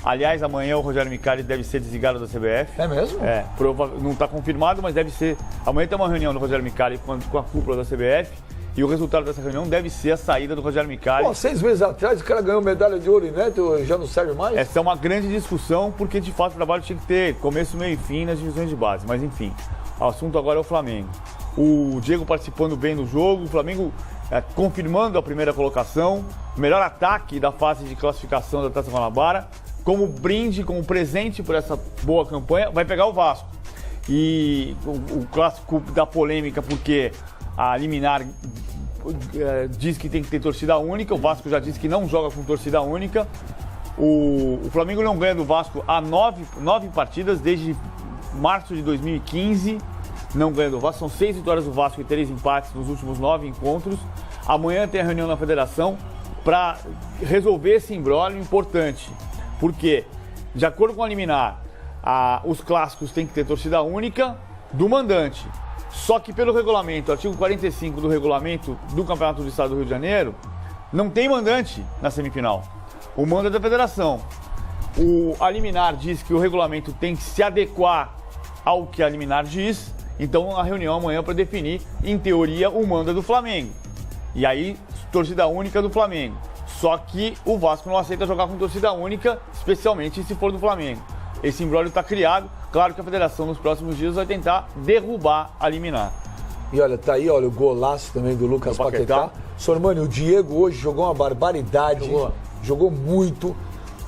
Aliás, amanhã o Rogério Micali deve ser desligado da CBF. É mesmo? Não está confirmado, mas deve ser. Amanhã tem uma reunião do Rogério Micali com a cúpula da CBF. E o resultado dessa reunião deve ser a saída do Rogério Micali. Pô, 6 meses atrás o cara ganhou medalha de ouro inédito, já não serve mais? Essa é uma grande discussão, porque de fato o trabalho tinha que ter começo, meio e fim nas divisões de base. Mas enfim, o assunto agora é o Flamengo. O Diego participando bem do jogo, o Flamengo confirmando a primeira colocação, melhor ataque da fase de classificação da Taça Guanabara. Como brinde, como presente por essa boa campanha, vai pegar o Vasco. E o clássico da polêmica, porque a liminar diz que tem que ter torcida única, o Vasco já disse que não joga com torcida única. O Flamengo não ganha do Vasco há 9 partidas, desde março de 2015, não ganha do Vasco. São 6 vitórias do Vasco e 3 empates nos últimos 9 encontros. Amanhã tem a reunião na federação para resolver esse imbróglio importante. Porque, de acordo com a liminar, os clássicos têm que ter torcida única do mandante. Só que pelo regulamento, artigo 45 do regulamento do Campeonato do Estado do Rio de Janeiro, não tem mandante na semifinal. O mando é da federação. A liminar diz que o regulamento tem que se adequar ao que a liminar diz. Então a reunião amanhã para definir, em teoria, o mando é do Flamengo. E aí, torcida única do Flamengo. Só que o Vasco não aceita jogar com torcida única, especialmente se for do Flamengo. Esse imbróglio está criado. Claro que a federação nos próximos dias vai tentar derrubar a liminar. E olha, tá aí, olha, o golaço também do Lucas Paquetá. Sormani, o Diego hoje jogou uma barbaridade. Jogou muito.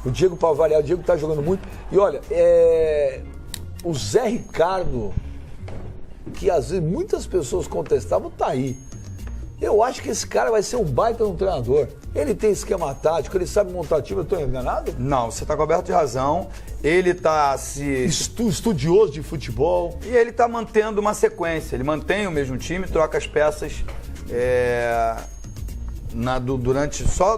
O Diego, para variar, o Diego tá jogando muito. E olha, o Zé Ricardo, que às vezes muitas pessoas contestavam, tá aí. Eu acho que esse cara vai ser um baita no treinador. Ele tem esquema tático, ele sabe montar time, eu tô enganado? Não, você tá coberto de razão. Ele tá estudioso de futebol. E ele tá mantendo uma sequência. Ele mantém o mesmo time, troca as peças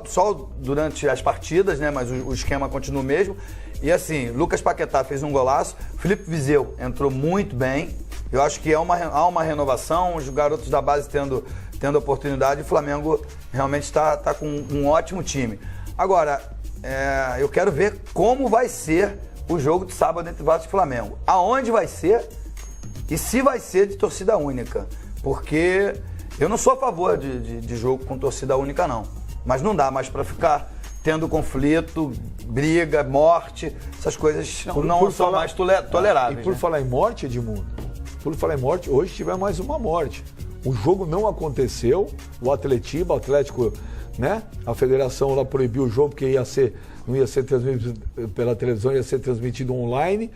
só durante as partidas, né? Mas o esquema continua o mesmo. E assim, Lucas Paquetá fez um golaço. Felipe Viseu entrou muito bem. Eu acho que há uma renovação, os garotos da base tendo oportunidade, o Flamengo realmente está com um ótimo time. Agora, eu quero ver como vai ser o jogo de sábado entre Vasco e Flamengo. Aonde vai ser e se vai ser de torcida única. Porque eu não sou a favor de jogo com torcida única, não. Mas não dá mais para ficar tendo conflito, briga, morte, essas coisas não são mais toleráveis. E por falar em morte, Edmundo, hoje tiver mais uma morte. O jogo não aconteceu, o Atlético, né? A federação lá proibiu o jogo porque não ia ser transmitido pela televisão, ia ser transmitido online.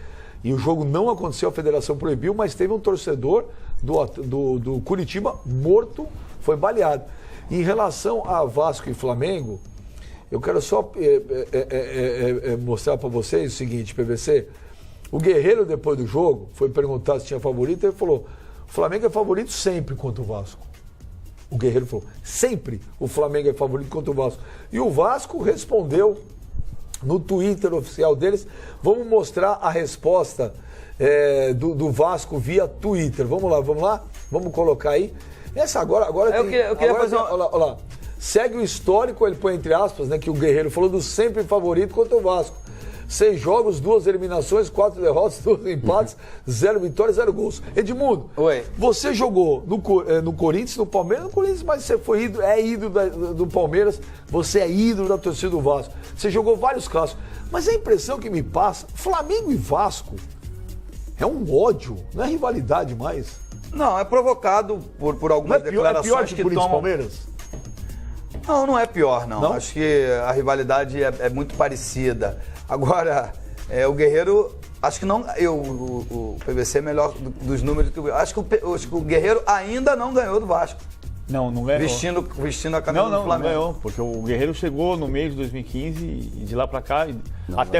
E o jogo não aconteceu, a federação proibiu, mas teve um torcedor do Curitiba morto, foi baleado. Em relação a Vasco e Flamengo, eu quero só mostrar para vocês o seguinte, PVC. O Guerreiro, depois do jogo, foi perguntado se tinha favorito, ele falou: o Flamengo é favorito sempre contra o Vasco. O Guerreiro falou: sempre o Flamengo é favorito contra o Vasco. E o Vasco respondeu no Twitter oficial deles. Vamos mostrar a resposta do Vasco via Twitter. Vamos lá? Vamos colocar aí. Essa agora eu queria fazer olha lá. Segue o histórico, ele põe entre aspas, né, que o Guerreiro falou do sempre favorito contra o Vasco. 6 jogos, 2 eliminações, 4 derrotas, 2 empates, 0 vitórias, 0 gols. Edmundo, Oi. Você jogou no Corinthians, no Palmeiras, mas você foi ídolo do Palmeiras, você é ídolo da torcida do Vasco. Você jogou vários clássicos. Mas a impressão que me passa, Flamengo e Vasco é um ódio, não é rivalidade mais. Não, é provocado por algumas declarações que tomam... Palmeiras? Não é pior, não. Acho que a rivalidade é muito parecida. Agora, o Guerreiro, acho que não. O PVC é melhor dos números que o Acho que o Guerreiro ainda não ganhou do Vasco. Não ganhou. Vestindo a camisa do Flamengo. Não ganhou, porque o Guerreiro chegou no meio de 2015 e de lá pra cá,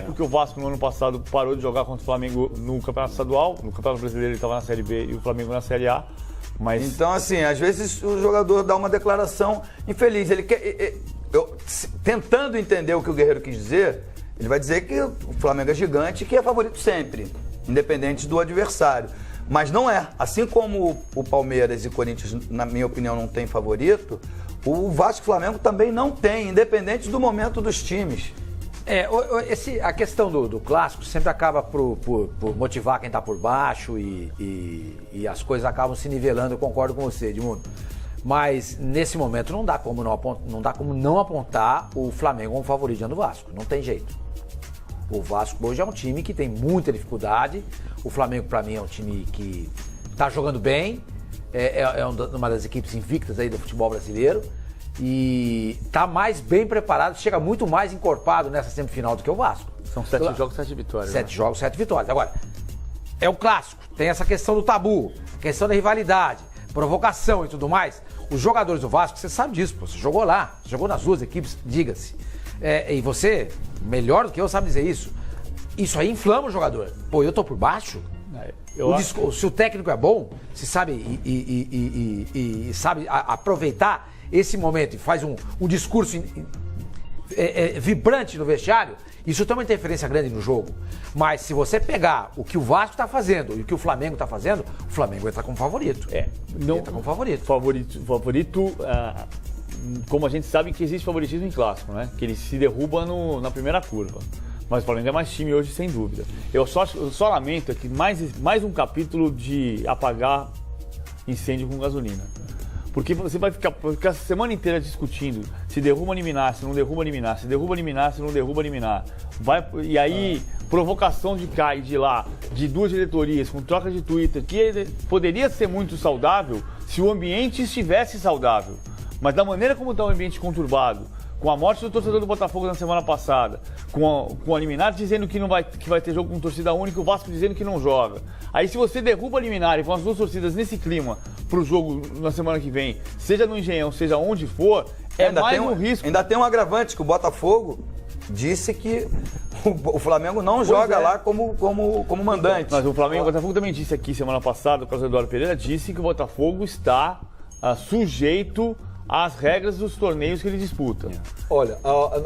porque o Vasco no ano passado parou de jogar contra o Flamengo no Campeonato Estadual, no Campeonato Brasileiro ele estava na Série B e o Flamengo na Série A. Mas... Então, assim, às vezes o jogador dá uma declaração infeliz. Ele quer, tentando entender o que o Guerreiro quis dizer, ele vai dizer que o Flamengo é gigante e que é favorito sempre, independente do adversário. Mas não é. Assim como o Palmeiras e o Corinthians, na minha opinião, não tem favorito, o Vasco e o Flamengo também não tem, independente do momento dos times. A questão do clássico sempre acaba por motivar quem está por baixo e as coisas acabam se nivelando, eu concordo com você, Edmundo. Mas nesse momento não dá como não apontar o Flamengo como favorito diante do Vasco, não tem jeito. O Vasco hoje é um time que tem muita dificuldade, o Flamengo para mim é um time que está jogando bem, é uma das equipes invictas aí do futebol brasileiro. E tá mais bem preparado, chega muito mais encorpado nessa semifinal do que o Vasco. São 7 jogos, 7 vitórias. 7 jogos, 7 vitórias. Agora, é o clássico, tem essa questão do tabu, questão da rivalidade, provocação e tudo mais. Os jogadores do Vasco, você sabe disso, pô, você jogou lá, você jogou nas duas equipes, diga-se. E você, melhor do que eu, sabe dizer isso. Isso aí inflama o jogador. Pô, eu tô por baixo? Se o técnico é bom, se sabe e sabe aproveitar esse momento e faz um discurso vibrante no vestiário, isso tem uma interferência grande no jogo. Mas se você pegar o que o Vasco está fazendo e o que o Flamengo está fazendo, o Flamengo entra como favorito. Entra como favorito. Favorito, como a gente sabe que existe favoritismo em clássico, né? Que ele se derruba na primeira curva. Mas o Flamengo é mais time hoje, sem dúvida. Eu só lamento que mais um capítulo de apagar incêndio com gasolina. Porque você vai ficar a semana inteira discutindo se derruba liminar, se não derruba liminar, se derruba liminar, se não derruba liminar. E aí, provocação de cá e de lá, de duas diretorias, com troca de Twitter, que poderia ser muito saudável se o ambiente estivesse saudável. Mas da maneira como está o ambiente conturbado, com a morte do torcedor do Botafogo na semana passada, com a liminar dizendo que vai ter jogo com torcida única, o Vasco dizendo que não joga. Aí se você derruba a liminar e com as duas torcidas nesse clima pro jogo na semana que vem, seja no Engenhão, seja onde for, mais um risco. Ainda tem um agravante, que o Botafogo disse que o Flamengo não joga lá como mandante. Mas o Botafogo também disse aqui semana passada, o professor Eduardo Pereira disse que o Botafogo está sujeito às regras dos torneios que ele disputa. Olha, a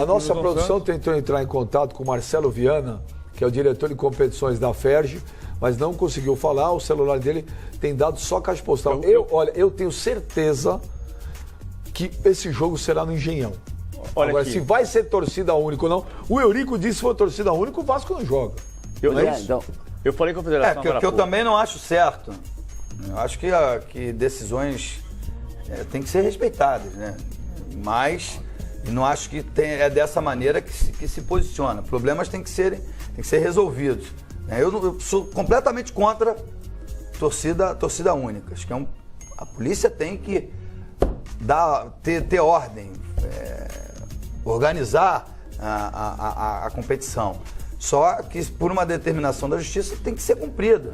nossa produção tentou entrar em contato com o Marcelo Viana, que é o diretor de competições da FERJ, mas não conseguiu falar, o celular dele tem dado só caixa postal. Eu tenho certeza que esse jogo será no Engenhão. Agora, se vai ser torcida única ou não, o Eurico disse que se for torcida única, o Vasco não joga. Eu falei com a federação. Que eu também não acho certo. Eu acho que decisões têm que ser respeitadas, né? Mas não acho que é dessa maneira que se posiciona. Problemas têm que ser resolvidos. Eu sou completamente contra torcida única. Acho que a polícia tem que ter ordem, organizar a competição. Só que por uma determinação da justiça tem que ser cumprida.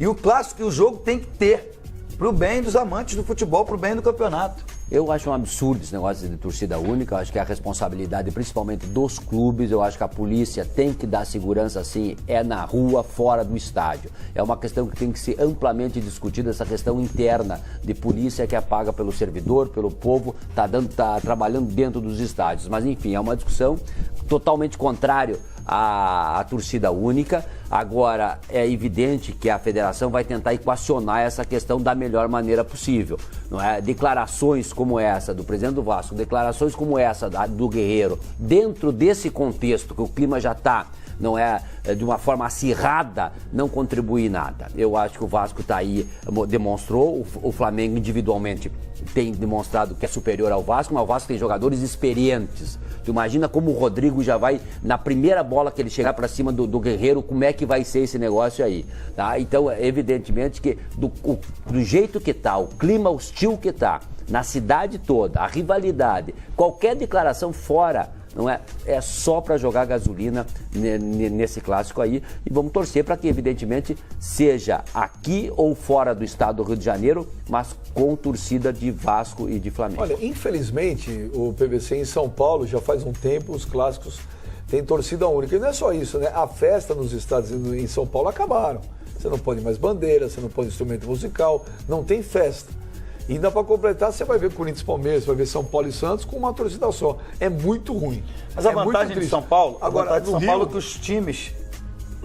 E o clássico e o jogo tem que ter, pro bem dos amantes do futebol, pro bem do campeonato. Eu acho um absurdo esse negócio de torcida única. Eu acho que a responsabilidade, principalmente dos clubes, eu acho que a polícia tem que dar segurança, sim, na rua, fora do estádio. É uma questão que tem que ser amplamente discutida, essa questão interna de polícia que é paga pelo servidor, pelo povo, tá trabalhando dentro dos estádios. Mas, enfim, é uma discussão totalmente contrária à torcida única. Agora, é evidente que a federação vai tentar equacionar essa questão da melhor maneira possível. Não é? Declarações como essa do presidente do Vasco, declarações como essa do Guerreiro, dentro desse contexto que o clima já está, não é, de uma forma acirrada, não contribui em nada. Eu acho que o Vasco está aí, demonstrou, o Flamengo individualmente tem demonstrado que é superior ao Vasco, mas o Vasco tem jogadores experientes. Tu imagina como o Rodrigo já vai, na primeira bola que ele chegar para cima do Guerreiro, como é que vai ser esse negócio aí, tá? Então, evidentemente que do jeito que tá, o clima hostil que tá, na cidade toda, a rivalidade, qualquer declaração fora, não é só para jogar gasolina nesse clássico aí, e vamos torcer para que, evidentemente, seja aqui ou fora do estado do Rio de Janeiro, mas com torcida de Vasco e de Flamengo. Olha, infelizmente, o PVC em São Paulo já faz um tempo, os clássicos têm torcida única. E não é só isso, né? A festa nos estados em São Paulo acabaram. Você não pode mais bandeira, você não pode instrumento musical, não tem festa. E ainda para completar, você vai ver Corinthians e Palmeiras, vai ver São Paulo e Santos com uma torcida só. É muito ruim. Mas a vantagem de São Paulo, é que os times,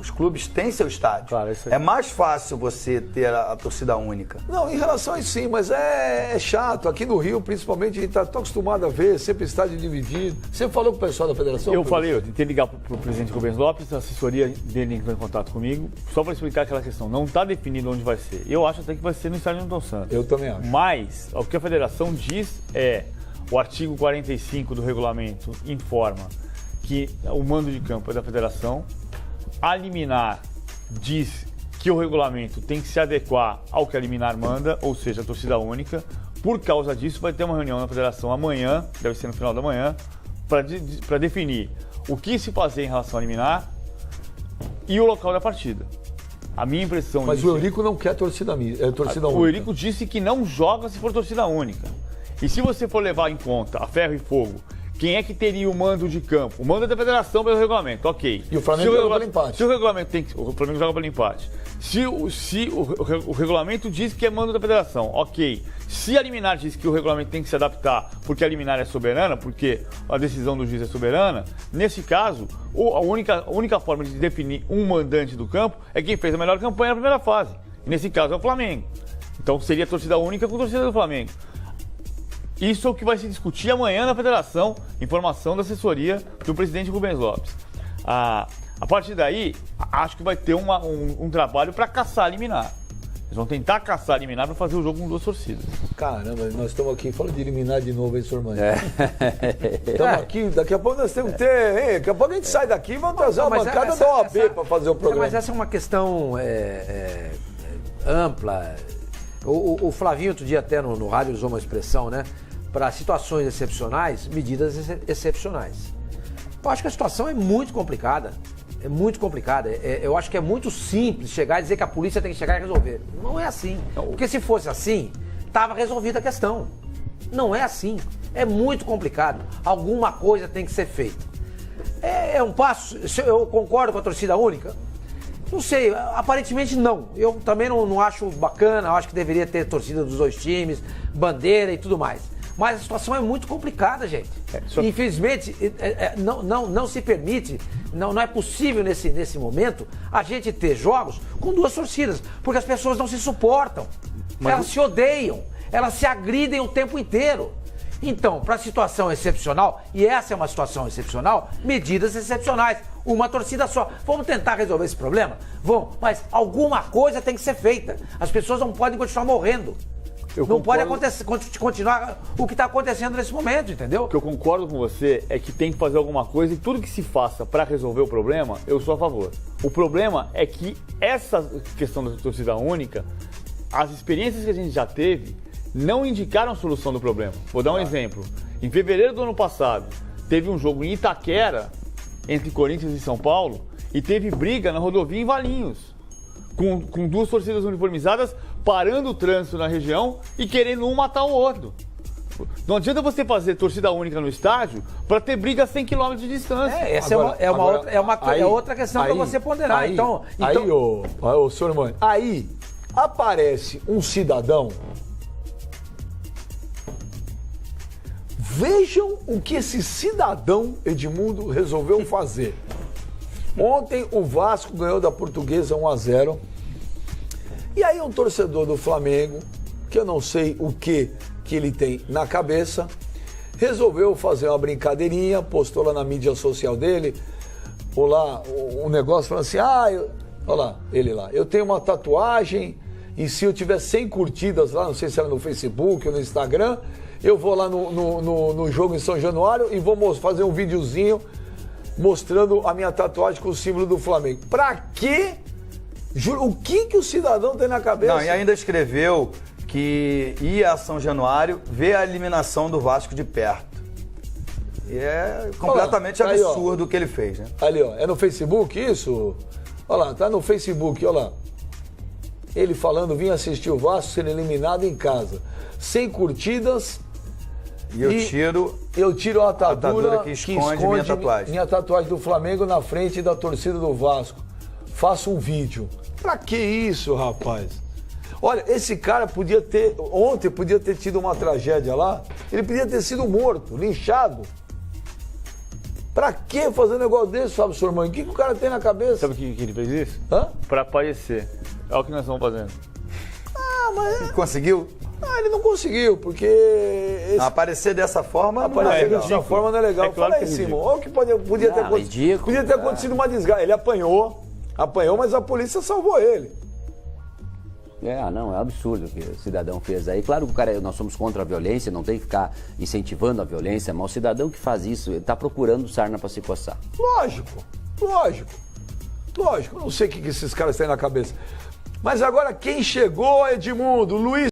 Os clubes têm seu estádio. Claro, isso aí. É mais fácil você ter a torcida única. Não, em relação a isso sim, mas é chato. Aqui no Rio, principalmente, a gente está tão acostumado a ver, sempre estádio dividido. Você falou com o pessoal da federação? Eu falei, eu tentei ligar pro presidente Rubens Lopes, a assessoria dele entrou em contato comigo, só para explicar aquela questão. Não está definido onde vai ser. Eu acho até que vai ser no estádio Newton Santos. Eu também acho. Mas, o que a federação diz é, o artigo 45 do regulamento informa que o mando de campo é da federação, a liminar diz que o regulamento tem que se adequar ao que a liminar manda, ou seja, a torcida única. Por causa disso, vai ter uma reunião na federação amanhã, deve ser no final da manhã, para definir o que se fazer em relação a liminar e o local da partida. A minha impressão... Mas o Eurico não quer torcida única. O Eurico disse que não joga se for torcida única. E se você for levar em conta a ferro e fogo, quem é que teria o mando de campo? O mando é da federação pelo regulamento, ok. E o Flamengo joga pelo empate. Se o regulamento tem que... O Flamengo joga pelo empate. Se o regulamento diz que é mando da federação, ok. Se a liminar diz que o regulamento tem que se adaptar porque a liminar é soberana, porque a decisão do juiz é soberana, nesse caso, a única forma de definir um mandante do campo é quem fez a melhor campanha na primeira fase. E nesse caso é o Flamengo. Então seria torcida única com torcida do Flamengo. Isso é o que vai se discutir amanhã na federação, informação da assessoria do presidente Rubens Lopes. A partir daí, acho que vai ter um trabalho para caçar a liminar. Eles vão tentar caçar a liminar para fazer o jogo com duas torcidas. Caramba, nós estamos aqui falando de eliminar de novo, hein, senhor Mãe? Estamos aqui, daqui a pouco nós temos que ter, hein? Daqui a pouco a gente sai daqui e vamos trazer uma bancada da OAB para fazer o programa. Mas essa é uma questão ampla. O Flavinho, outro dia até no rádio, usou uma expressão, né? Para situações excepcionais, medidas excepcionais. Eu acho que a situação é muito complicada. É muito complicada. Eu acho que é muito simples chegar e dizer que a polícia tem que chegar e resolver. Não é assim. Porque se fosse assim, estava resolvida a questão. Não é assim. É muito complicado. Alguma coisa tem que ser feita. É um passo. Eu concordo com a torcida única? Não sei, aparentemente não. Eu também não acho bacana, eu acho que deveria ter torcida dos dois times, bandeira e tudo mais. Mas a situação é muito complicada, gente. Infelizmente, não se permite, não é possível nesse momento a gente ter jogos com duas torcidas, porque as pessoas não se suportam. Elas se odeiam, elas se agridem o tempo inteiro. Então, para a situação excepcional, e essa é uma situação excepcional, medidas excepcionais. Uma torcida só. Vamos tentar resolver esse problema? Vamos, mas alguma coisa tem que ser feita. As pessoas não podem continuar morrendo. Não pode continuar o que está acontecendo nesse momento, entendeu? O que eu concordo com você é que tem que fazer alguma coisa e tudo que se faça para resolver o problema, eu sou a favor. O problema é que essa questão da torcida única, as experiências que a gente já teve, não indicaram a solução do problema. Vou dar um exemplo. Em fevereiro do ano passado, teve um jogo em Itaquera, entre Corinthians e São Paulo, e teve briga na rodovia em Valinhos, com duas torcidas uniformizadas parando o trânsito na região e querendo um matar o outro. Não adianta você fazer torcida única no estádio para ter briga a 100 km de distância. Essa é outra questão para você ponderar. Aí, senhor Mãe, aí aparece um cidadão. Vejam o que esse cidadão, Edmundo, resolveu fazer. Ontem o Vasco ganhou da Portuguesa 1-0. E aí um torcedor do Flamengo, que eu não sei o que ele tem na cabeça, resolveu fazer uma brincadeirinha, postou lá na mídia social dele, ou lá, um negócio falando assim, olha lá, ele lá, eu tenho uma tatuagem e se eu tiver 100 curtidas lá, não sei se era no Facebook ou no Instagram, eu vou lá no jogo em São Januário e vou fazer um videozinho mostrando a minha tatuagem com o símbolo do Flamengo. Pra quê? Juro, o que o cidadão tem na cabeça? Não, e ainda escreveu que ia a São Januário ver a eliminação do Vasco de perto. E é completamente absurdo o que ele fez, né? Ali, ó, é no Facebook isso? Olha lá, tá no Facebook, olha lá. Ele falando, vim assistir o Vasco sendo eliminado em casa. 100 curtidas. E eu tiro a atadura que esconde minha tatuagem. Minha tatuagem do Flamengo na frente da torcida do Vasco. Faço um vídeo. Pra que isso, rapaz? Olha, esse cara ontem podia ter tido uma tragédia lá, ele podia ter sido morto, linchado. Pra que fazer um negócio desse, Fábio Sormani? O que o cara tem na cabeça? Sabe o que ele fez isso? Hã? Pra aparecer. É o que nós estamos fazendo. Conseguiu? Ele não conseguiu, porque... Aparecer dessa forma não é Aparecer legal. dessa forma não é legal. É claro Fala que aí, é Simão. ridículo. Olha o que podia ter Não, acontecido. ridículo. Podia ter acontecido uma desgraça. Ele apanhou, mas a polícia salvou ele. Não, é um absurdo o que o cidadão fez aí. Claro que nós somos contra a violência, não tem que ficar incentivando a violência, mas o cidadão que faz isso, ele está procurando sarna para se coçar. Lógico. Eu não sei o que esses caras têm na cabeça. Mas agora quem chegou, Edmundo? Luiz